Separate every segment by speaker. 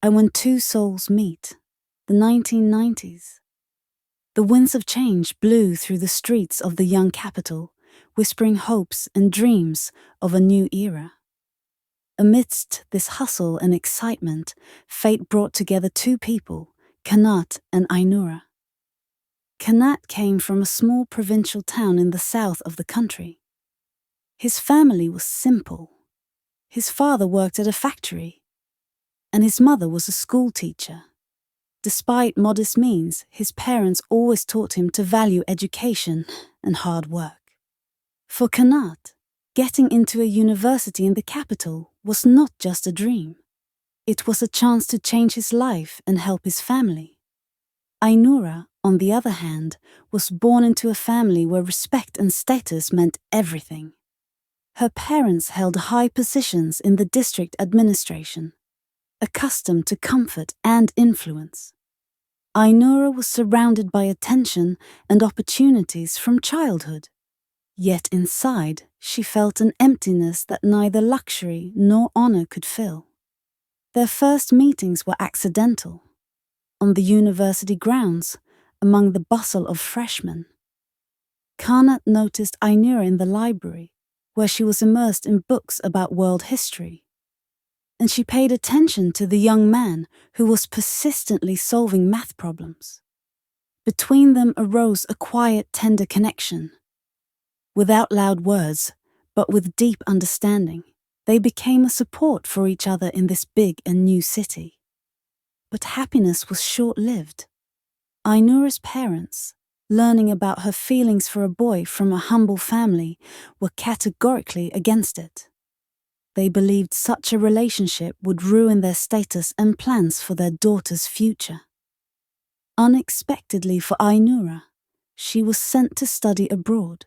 Speaker 1: and when two souls meet, the 1990s. The winds of change blew through the streets of the young capital, whispering hopes and dreams of a new era. Amidst this hustle and excitement, fate brought together two people, Kanat and Aynura. Kanat came from a small provincial town in the south of the country. His family was simple. His father worked at a factory, and his mother was a school teacher. Despite modest means, his parents always taught him to value education and hard work. For Kanat, getting into a university in the capital was not just a dream. It was a chance to change his life and help his family. Aynura, on the other hand, was born into a family where respect and status meant everything. Her parents held high positions in the district administration, accustomed to comfort and influence. Aynura was surrounded by attention and opportunities from childhood. Yet inside, she felt an emptiness that neither luxury nor honor could fill. Their first meetings were accidental. On the university grounds, among the bustle of freshmen. Kanat noticed Aynura in the library, where she was immersed in books about world history. And she paid attention to the young man who was persistently solving math problems. Between them arose a quiet, tender connection. Without loud words, but with deep understanding, they became a support for each other in this big and new city. But happiness was short-lived. Aynura's parents, learning about her feelings for a boy from a humble family, were categorically against it. They believed such a relationship would ruin their status and plans for their daughter's future. Unexpectedly for Aynura, she was sent to study abroad,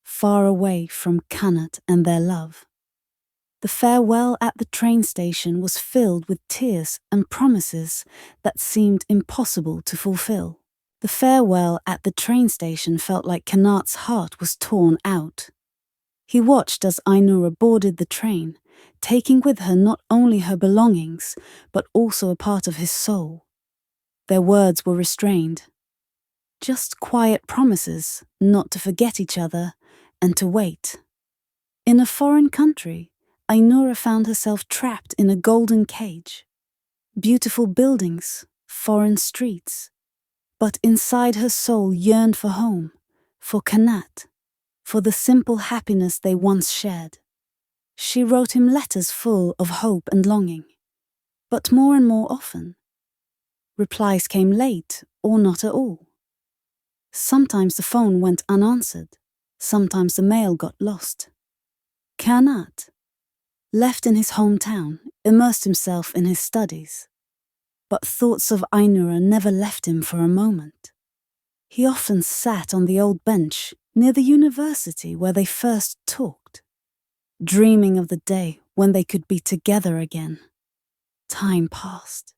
Speaker 1: far away from Kanat and their love. The farewell at the train station was filled with tears and promises that seemed impossible to fulfill. The farewell at the train station felt like Kanat's heart was torn out. He watched as Aynura boarded the train, taking with her not only her belongings, but also a part of his soul. Their words were restrained. Just quiet promises not to forget each other and to wait. In a foreign country, Aynura found herself trapped in a golden cage. Beautiful buildings, foreign streets. But inside her soul yearned for home, for Kanat, for the simple happiness they once shared. She wrote him letters full of hope and longing. But more and more often, replies came late or not at all. Sometimes the phone went unanswered. Sometimes the mail got lost. Kanat, left in his hometown, immersed himself in his studies. But thoughts of Aynura never left him for a moment. He often sat on the old bench near the university where they first talked, dreaming of the day when they could be together again. Time passed.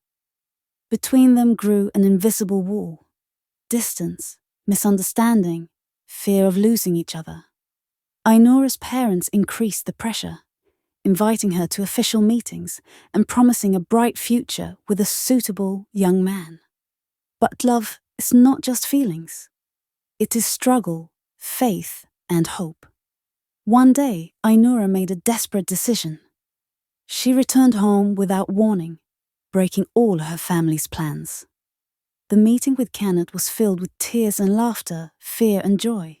Speaker 1: Between them grew an invisible wall, distance, misunderstanding, fear of losing each other. Aynura's parents increased the pressure, inviting her to official meetings and promising a bright future with a suitable young man. But love is not just feelings. It is struggle, faith, and hope. One day, Aynura made a desperate decision. She returned home without warning, breaking all her family's plans. The meeting with Kanat was filled with tears and laughter, fear and joy.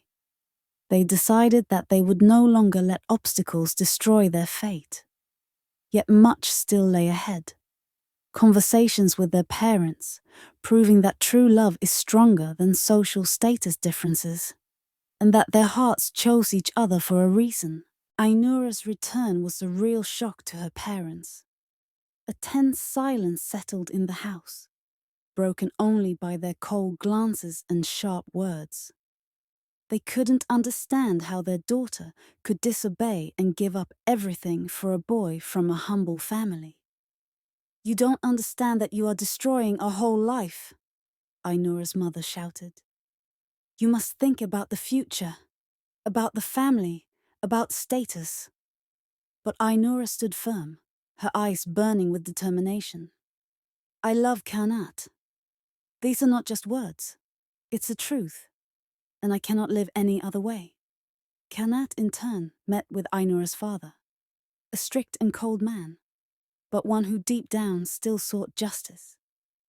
Speaker 1: They decided that they would no longer let obstacles destroy their fate. Yet much still lay ahead. Conversations with their parents, proving that true love is stronger than social status differences, and that their hearts chose each other for a reason. Aynura's return was a real shock to her parents. A tense silence settled in the house, broken only by their cold glances and sharp words. They couldn't understand how their daughter could disobey and give up everything for a boy from a humble family. "You don't understand that you are destroying our whole life," Aynura's mother shouted. "You must think about the future, about the family, about status." But Aynura stood firm, her eyes burning with determination. I love Kanat. These are not just words. It's the truth, and I cannot live any other way. Kanat, in turn, met with Aynura's father, a strict and cold man, but one who deep down still sought justice.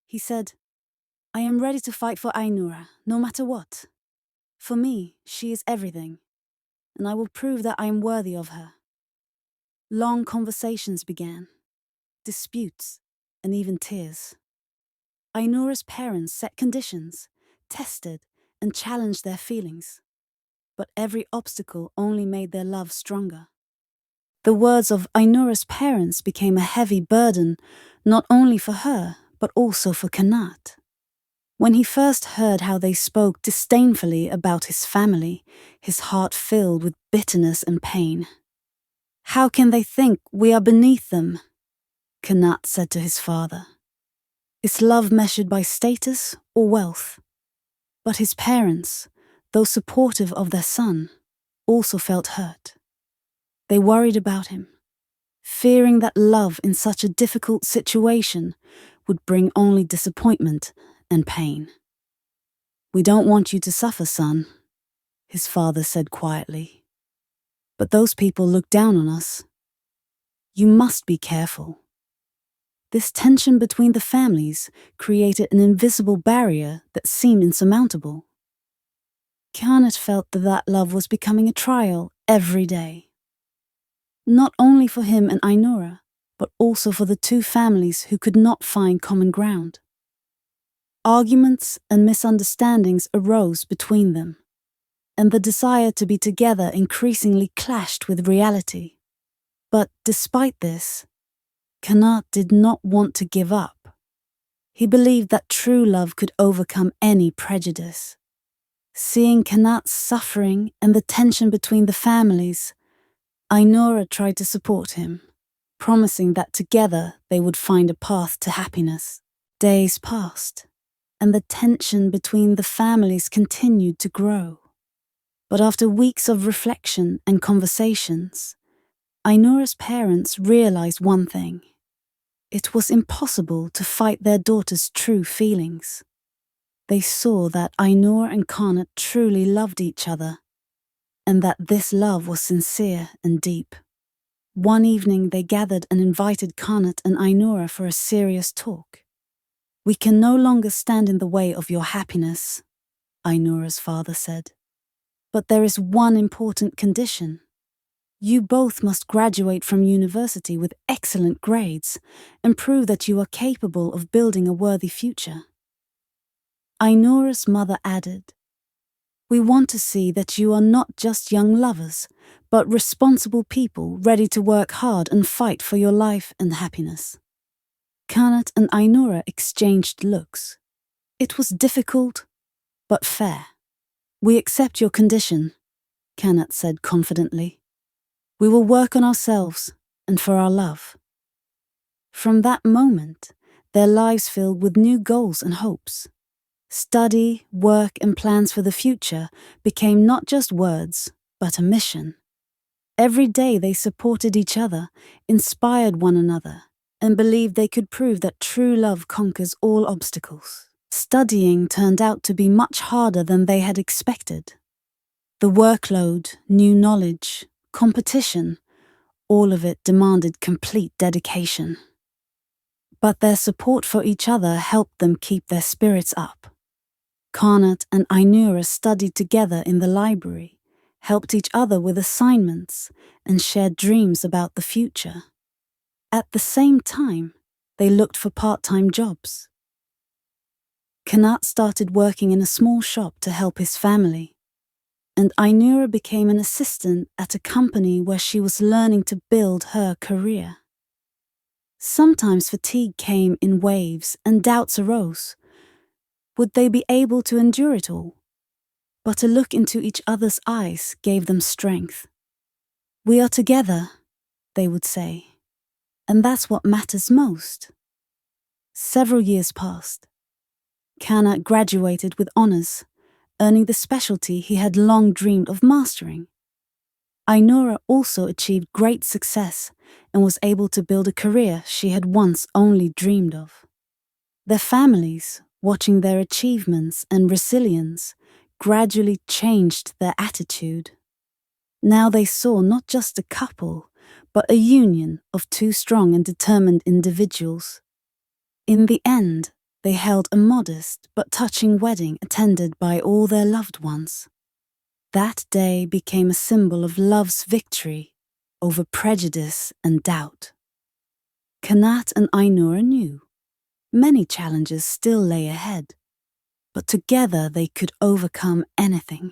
Speaker 1: He said, I am ready to fight for Aynura, no matter what. For me, she is everything, and I will prove that I am worthy of her. Long conversations began, disputes, and even tears. Aynura's parents set conditions, tested, and challenged their feelings. But every obstacle only made their love stronger. The words of Aynura's parents became a heavy burden, not only for her, but also for Kanat. When he first heard how they spoke disdainfully about his family, his heart filled with bitterness and pain. How can they think we are beneath them? Kanat said to his father. Is love measured by status or wealth? But his parents, though supportive of their son, also felt hurt. They worried about him, fearing that love in such a difficult situation would bring only disappointment and pain. We don't want you to suffer, son, his father said quietly. But those people look down on us. You must be careful. This tension between the families created an invisible barrier that seemed insurmountable. Kanat felt that love was becoming a trial every day. Not only for him and Aynura, but also for the two families who could not find common ground. Arguments and misunderstandings arose between them, and the desire to be together increasingly clashed with reality. But despite this, Kanat did not want to give up. He believed that true love could overcome any prejudice. Seeing Kanat's suffering and the tension between the families, Aynura tried to support him, promising that together they would find a path to happiness. Days passed, and the tension between the families continued to grow. But after weeks of reflection and conversations, Aynura's parents realized one thing. It was impossible to fight their daughter's true feelings. They saw that Aynura and Kanat truly loved each other, and that this love was sincere and deep. One evening they gathered and invited Kanat and Aynura for a serious talk. We can no longer stand in the way of your happiness, Aynura's father said. But there is one important condition. You both must graduate from university with excellent grades and prove that you are capable of building a worthy future. Aynura's mother added, We want to see that you are not just young lovers, but responsible people ready to work hard and fight for your life and happiness. Kanat and Aynura exchanged looks. It was difficult, but fair. We accept your condition, Kanat said confidently. We will work on ourselves and for our love. From that moment, their lives filled with new goals and hopes. Study, work, and plans for the future became not just words, but a mission. Every day they supported each other, inspired one another, and believed they could prove that true love conquers all obstacles. Studying turned out to be much harder than they had expected. The workload, new knowledge, competition, all of it demanded complete dedication. But their support for each other helped them keep their spirits up. Kanat and Aynura studied together in the library, helped each other with assignments, and shared dreams about the future. At the same time, they looked for part-time jobs. Kanat started working in a small shop to help his family, and Aynura became an assistant at a company where she was learning to build her career. Sometimes fatigue came in waves and doubts arose. Would they be able to endure it all? But a look into each other's eyes gave them strength. We are together, they would say, and that's what matters most. Several years passed. Kanat graduated with honors, earning the specialty he had long dreamed of mastering. Aynura also achieved great success and was able to build a career she had once only dreamed of. Their families, watching their achievements and resilience, gradually changed their attitude. Now they saw not just a couple, but a union of two strong and determined individuals. In the end, they held a modest but touching wedding attended by all their loved ones. That day became a symbol of love's victory over prejudice and doubt. Kanat and Aynura knew many challenges still lay ahead, but together they could overcome anything.